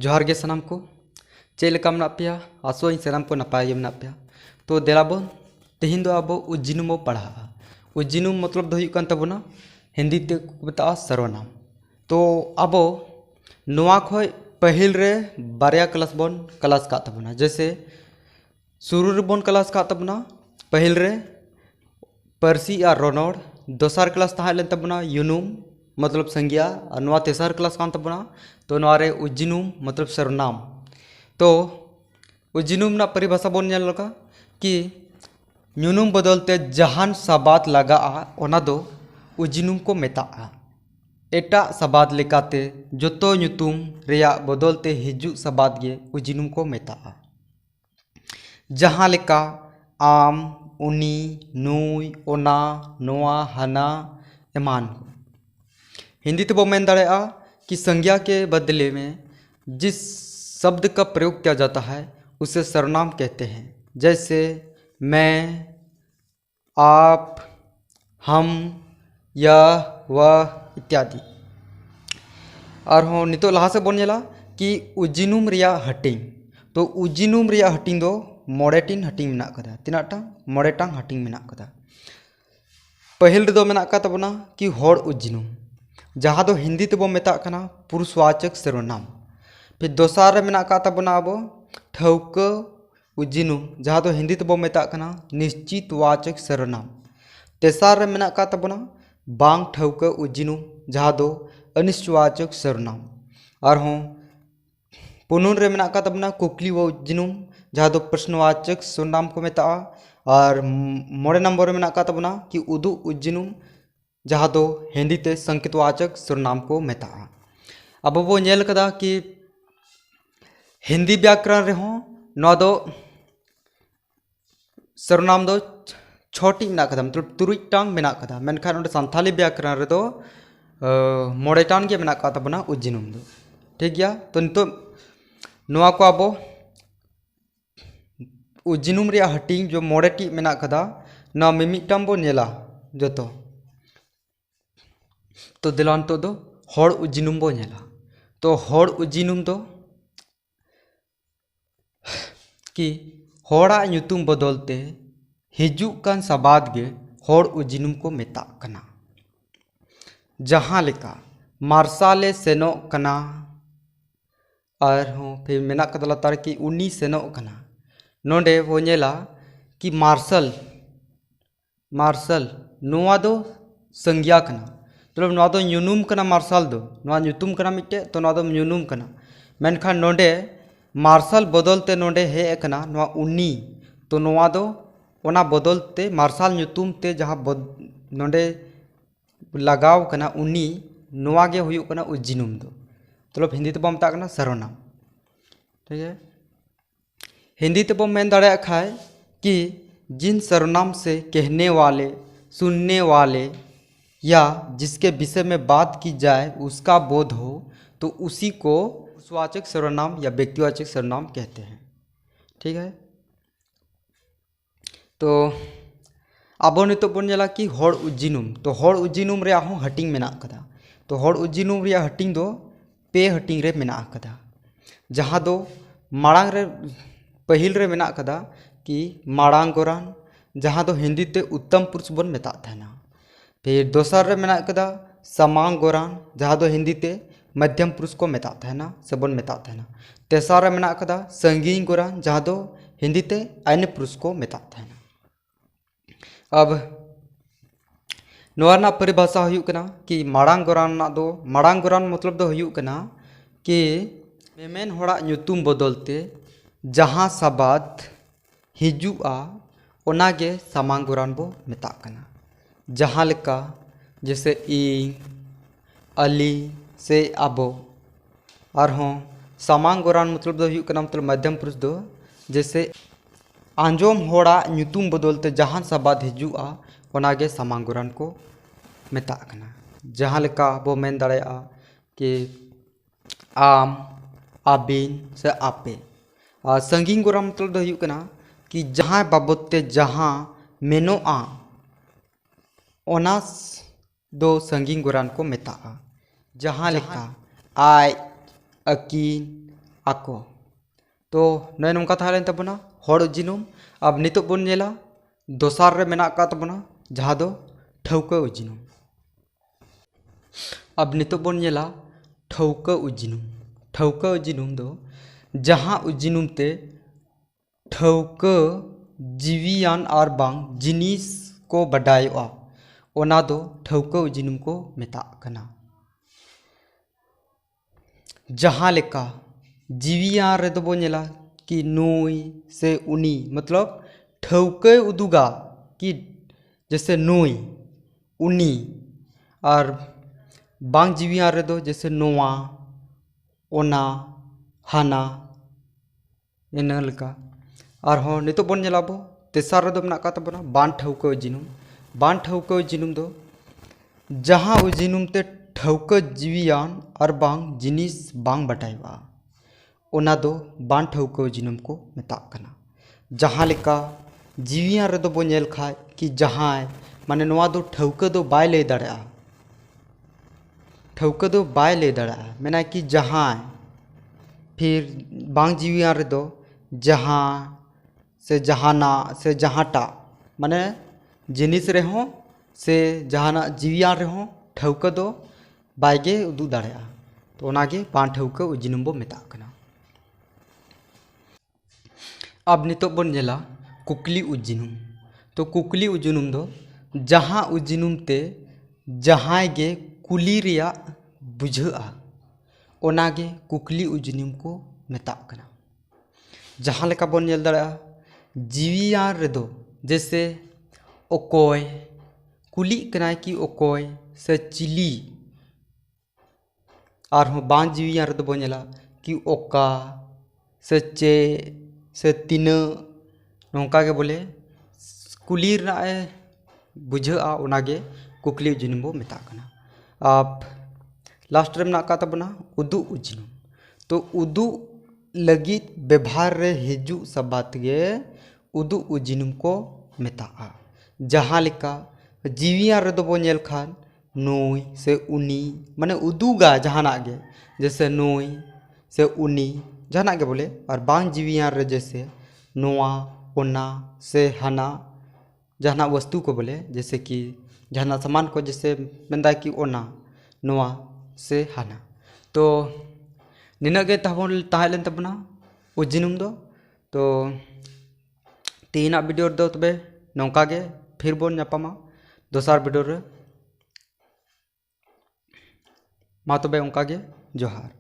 जोहार गे सानाम को चेक लेका मेना पेया आसोई सानाम को नपाय गे मेना पेया। तो देलाबन तेहिन दो आबो उज्जिनुम बो पढ़ा। उज्जिनुम मतलब दो हुयुग कान ताबोना हिंदी ते को मेता सर्वनाम। तो आबो नोआ खोय पहिल रे बारया क्लास बन क्लास का ताबोना। जैसे शुरू रे बन क्लास का ताबोना पहिल रे परसी आ रोनोड़, दोसार क्लास ताहा लेन ताबोना यूनुम मतलब संज्ञा, और नोआ तेसार क्लास कान ताबोना तो नोआ रे उज्जिनुम मतलब सर्वनाम। तो उज्जिनुम ना परिभाषा बन नेल लगा कि ᱧᱩᱱᱩᱢ बदलते जहान सबाद लगा ओना दो उज्जिनुम को मेता। एटा सबाद लेकाते जोतो ᱧᱩᱛᱩᱢ रेया बदलते हिजु सबाद गे उज्जिनुम को मेता। जहां लेका आम, उनी, नुई, ओना, नोआ, हना एमान। हिंदी ते बो मेन दाड़ेया कि संज्ञा के बदले में जिस शब्द का प्रयोग किया जाता है उसे सर्वनाम कहते हैं। जैसे मैं, आप, हम, यह, वह इत्यादि। और हो नितो लहा से बन नेला कि उज्जिनुम रिया हटिंग। तो उज्जिनुम रिया हटिंग दो मोड़ेटिन हटिंग मेना कदा। तिनाटा मोड़ेटांग हटिंग मेना कदा। पहिल रे दो मेना का तबना कि होड़ उज्जिनुम, जहाँ दो हिंदी ते बो मेता कना पुरुषवाचक सर्वनाम। फिर दोसार रे मेना का तबना आबो ठौका उज्जिनुम, जहाँ दो हिंदी ते बो मेता कना निश्चित वाचक सर्वनाम। तेसार रे मेना का तबना बांग ठौका उज्जिनुम, जहाँ दो अनिश्चयवाचक सर्वनाम। और हों पुनुन रे मेना का तबना कुकली व उज्जिनुम, जहाँ दो प्रश्नवाचक सर्वनाम को मेता। और मोड़े नंबर रे मेना का तबना कि उदु उज्जिनुम, जहाँ दो हिंदी ते संकेतवाचक सर्वनाम को मेता। अब वो नेल कदा कि हिंदी व्याकरण रे हों नोआ दो सर्वनाम दो छोटी मेना कदा, मतलब तुरुई टांग मेना कदा। मेनखान ओंडे सान्थाली व्याकरण रे दो मोड़े टांग गे मेना का तबना उज्जिनुम दो। ठीक गया। तो नितो नोआ को आबो उज्जिनुम रिया हटिंग जो मोड़े टी मेना कदा ना मिमिटाम बो नेला जोतो। तो दिलान तो दो होड़ उज्जिनुम बो नेला। तो होड़ उज्जिनुम दो कि होड़ा ᱧᱩᱛᱩᱢ बदलते हिजुक कान सबाद गे होड़ उज्जिनुम को मेता कना। जहाँ लेका मार्शाले सेनो कना, और हों फिर मेना कदा लतार कि उनी सेनो कना। नोंडे वो नेला कि मार्शल मार्शल नोआ दो संज्ञा कना, मतलब नोआ दो ᱧᱩᱱᱩᱢ कना। मार्शल दो नोआ ᱧᱩᱛᱩᱢ कना मिट्टे, तो नोआ दो ᱧᱩᱱᱩᱢ कना। मेनखान नोंडे मार्शल बदलते नोंडे हे कना नोआ उनी, तो नोआ दो ओना बदलते मार्शल ᱧᱩᱛᱩᱢ ते जहाँ नोंडे लगाव कना उनी, नोआ गे हुयुग कना उज्जिनुम दो। मतलब हिंदी ते बो मेता कना सर्वनाम। ठीक है। हिंदी ते बो मेन दाड़ेया खाए कि जिन सर्वनाम से कहने वाले, सुनने वाले या जिसके विषय में बात की जाए उसका बोध हो तो उसी को पुरुषवाचक सर्वनाम या व्यक्तिवाचक सर्वनाम कहते हैं। ठीक है। तो आबो नितो बन नेला कि होड़ उज्जिनुम। तो होड़ उज्जिनुम रे आहों हटिंग मेना कदा। तो होड़ उज्जिनुम रे हटिंग दो पे हटिंग रे मेना कदा। जहाँ दो माड़ांग रे पहिल रे मेना कदा कि माड़ांग गोरान, जहाँ दो हिंदी ते उत्तम पुरुष बन मेता थाना। फिर दोसर रे मेना कदा समांग गोरान, जहाँ दो हिंदी ते मध्यम पुरुष को मेता थाना से बन मेता थाना। तेसार रे मेना कदा संगीन गोरान, जहाँ दो हिंदी ते अन्य पुरुष को मेता थाना। अब नोआ ना परिभाषा हुयुग कना कि माड़ांग गोरान ना दो, माड़ांग गोरान मतलब दो हुयुग कना कि मेमेन होड़ा ᱧᱩᱛᱩᱢ बदलते जहाँ सबाद हिजुआ ओनागे सामांग गोरान बो मेता कना। जहाँ लेका जैसे ईंग, अली से आबो। और हों सामांग गोरान मतलब दो हुयुग कना मतलब मध्यम पुरुष दो। जैसे आंजोम होड़ा ᱧᱩᱛᱩᱢ बदलते जहाँ सबाद हिजुआ ओनागे सामांग गोरान को मेता कना। जहाँ लेका बो मेन दाड़ेया कि आम, आबिन से आपे। और संगीन गोरान मतलब दो हुयुग कना कि जहाँ बाबते जहाँ मेनोआ ओना दो संगीन गोरान को मेता। जहाँ लेका आय, अकीन, ako. तो नय नोंका थालेन तबना हर उजिनुम. अब नितो बन नेला दोसार रे मेना का तबना जहाँ दो ठौका उजिनुम. अब नितो बन नेला ठौका उजिनुम. ठौका उजिनुम दो जहाँ उजिनुम ते ठौका जीवियान आर बांग जिनिस को बडायोआ ओना दो ठौका उजिनुम को मेता कना. जहाँ लेका जीवियान रे दो बोनेला कि नुई से उनी मतलब ठौके उदुगा कि जैसे नुई उनी और बांग जीवियान रे दो जैसे नोआ ओना हाना इना लेका. और हो नितो बन नेलाबो तेसार रे दो मेना का तबना बान ठौका उजिनुम. बान ठौका उजिनुम दो जहाँ उजिनुम ते ठौका जीवियान और बांग जिनिस बांग बटाइवा ओना दो बान ठौका उजिनुम को मेता कना. जहाँ लेका जीवियान रे दो बो नेल खाय कि जहाँ माने नोआ दो ठौका दो बाय ले दाड़ा. ठौका दो बाय ले दाड़ा मेना कि जहाँ. फिर बांग जीवियान रे दो जहाँ से जहाना से जहाँटा माने जिनिस रे हो से जहाना जीवियान रे हो ठौका दो बायगे उदू दाड़ा. तो ओनागे बान ठौका उजिनुम बो मेता कना. अब नितो बन नेला कुकली उजिनुम. तो कुकली उजिनुम दो जहाँ उजिनुम ते जहाँ गे कुली रिया बुझा ओनागे कुकली उजिनुम को मेता कना. जहाँ लेका बन नेल दाड़ा जीवियान रे दो जैसे ओकोय कुली कनाय कि ओकोय से चिली. और हो बांग जीवियान रे दो बन नेला कि ओका से चे से तीना नौका के बोले कुली रनाए बुझा ओनागे कुकली उजिनुम बो मेता कना. अब लास्ट रे मेना का तबना उदु उजिनुम. तो उदु लगित व्यवहार रे हिजु सबात गे उदु उजिनुम को मेता. जहाँ लेका जीवियान रे दो बो नेल खान नुई से उनी माने उदुगा जहाना गे जैसे नुई से उनी जहाना के बोले. और बांग जीवियान रे जैसे नोआ ओना से हाना जहाना वस्तु को बोले जैसे कि जहाना सामान को जैसे मेंदा कि ओना नोआ से हाना. तो निना गे ताहेलेन तबना उजिनुम दो. तो तीना वीडियो दो तबे नौका गे फिर बोन नापामा दोसार वीडियो रे. मा तबे ओंका गे जोहार.